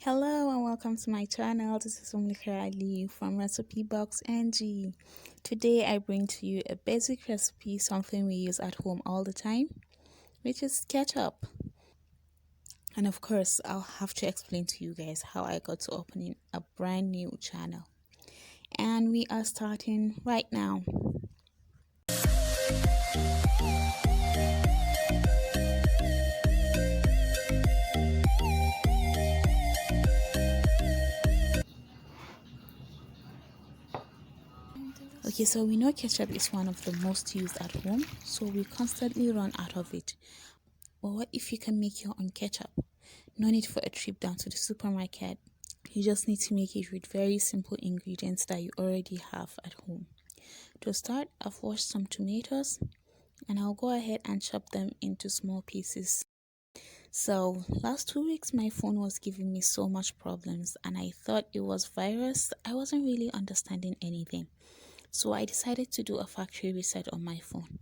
Hello and welcome to my channel. This is Umlikara Ali from Recipe Box NG. Today I bring to you a basic recipe, something we use at home all the time, which is ketchup. And of course, I'll have to explain to you guys how I got to opening a brand new channel. And we are starting right now. Okay, so we know ketchup is one of the most used at home, so we constantly run out of it. But what if you can make your own ketchup? No need for a trip down to the supermarket. You just need to make it with very simple ingredients that you already have at home. To start, I've washed some tomatoes and I'll go ahead and chop them into small pieces. So last 2 weeks my phone was giving me so much problems and I thought it was virus. I wasn't really understanding anything. So I decided to do a factory reset on my phone.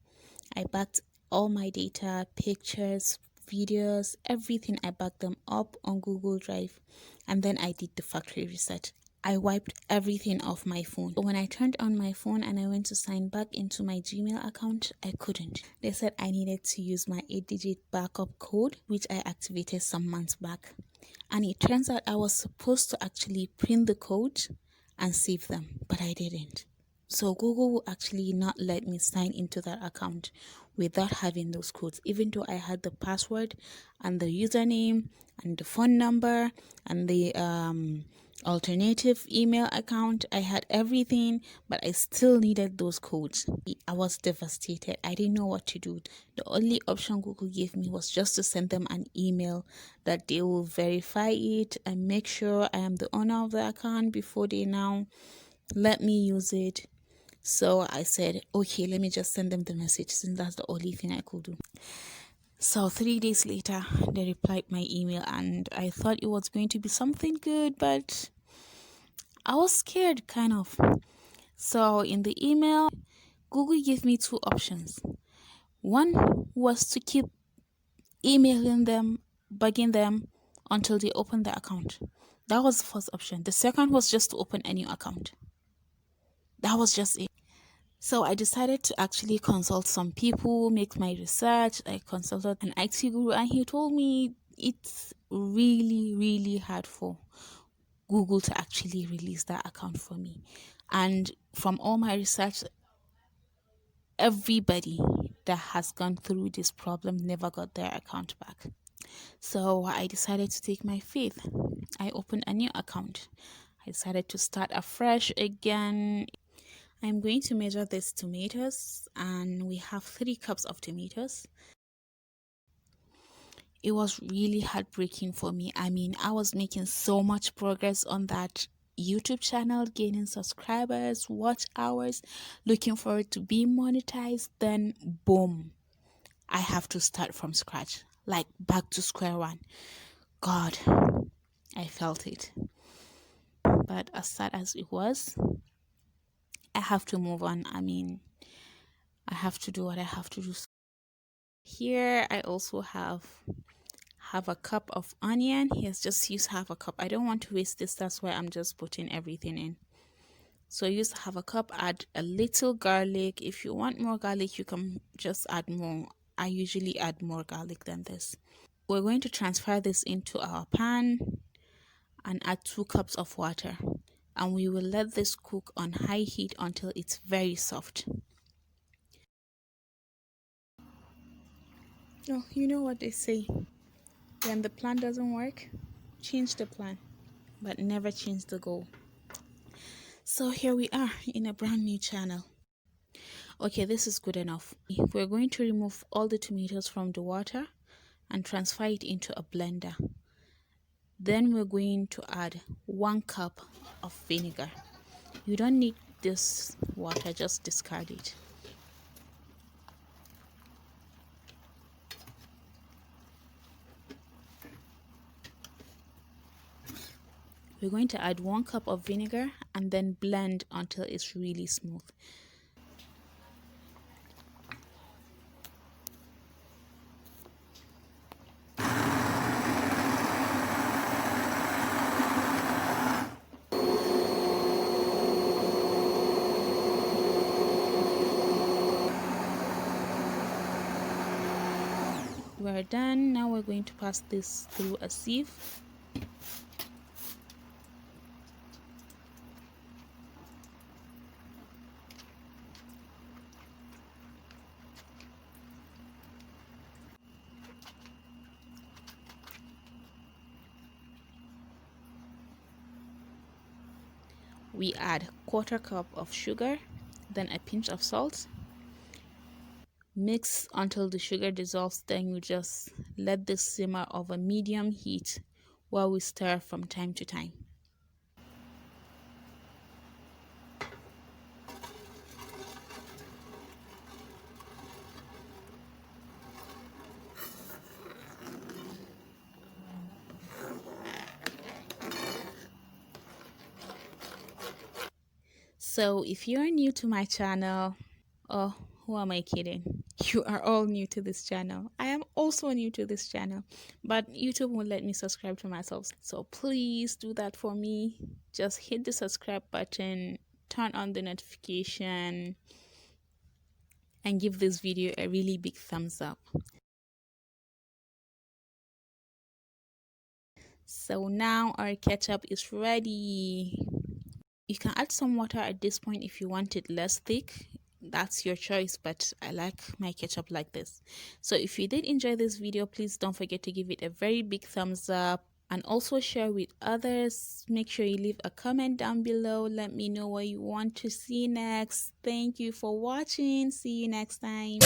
I backed all my data, pictures, videos, everything. I backed them up on Google Drive and then I did the factory reset. I wiped everything off my phone. When I turned on my phone and I went to sign back into my Gmail account, I couldn't. They said I needed to use my 8-digit backup code, which I activated some months back. And it turns out I was supposed to actually print the code and save them, but I didn't. So Google will actually not let me sign into that account without having those codes, even though I had the password and the username and the phone number and the alternative email account. I had everything, but I still needed those codes. I was devastated. I didn't know what to do. The only option Google gave me was just to send them an email that they will verify it and make sure I am the owner of the account before they now let me use it. So I said, okay, let me just send them the message since that's the only thing I could do. So 3 days later, they replied my email and I thought it was going to be something good, but I was scared kind of. So in the email, Google gave me two options. One was to keep emailing them, bugging them until they open the account. That was the first option. The second was just to open a new account. That was just it. So I decided to actually consult some people, make my research. I consulted an IT guru and he told me it's really hard for Google to actually release that account for me. And from all my research, everybody that has gone through this problem never got their account back. So I decided to take my faith. I opened a new account. I decided to start afresh again. I'm going to measure these tomatoes and we have 3 cups of tomatoes. It was really heartbreaking for me. I mean, I was making so much progress on that YouTube channel, gaining subscribers, watch hours, looking for it to be monetized. Then boom, I have to start from scratch, like back to square one. God, I felt it. But as sad as it was, I have to move on. I mean, I have to do what I have to do. Here I also have a cup of onion. Yes, just use half a cup. I don't want to waste this, that's why I'm just putting everything in. So use half a cup, add a little garlic. If you want more garlic, you can just add more. I usually add more garlic than this. We're going to transfer this into our pan and add 2 cups of water. And we will let this cook on high heat until it's very soft. Oh, you know what they say. When the plan doesn't work, change the plan, but never change the goal. So here we are in a brand new channel. Okay, this is good enough. We're going to remove all the tomatoes from the water and transfer it into a blender. Then we're going to add 1 cup of vinegar. You don't need this water, just discard it. We're going to add 1 cup of vinegar and then blend until it's really smooth. We're done. Now we're going to pass this through a sieve. We add 1/4 cup of sugar, then a pinch of salt. Mix until the sugar dissolves, then you just let this simmer over medium heat while we stir from time to time. So if you're new to my channel, oh, who am I kidding? You are all new to this channel. I am also new to this channel, but YouTube won't let me subscribe to myself. So please do that for me. Just hit the subscribe button, turn on the notification, and give this video a really big thumbs up. So now our ketchup is ready. You can add some water at this point if you want it less thick. That's your choice, but I like my ketchup like this. So if you did enjoy this video, please don't forget to give it a very big thumbs up and also share with others. Make sure you leave a comment down below. Let me know what you want to see next. Thank you for watching. See you next time.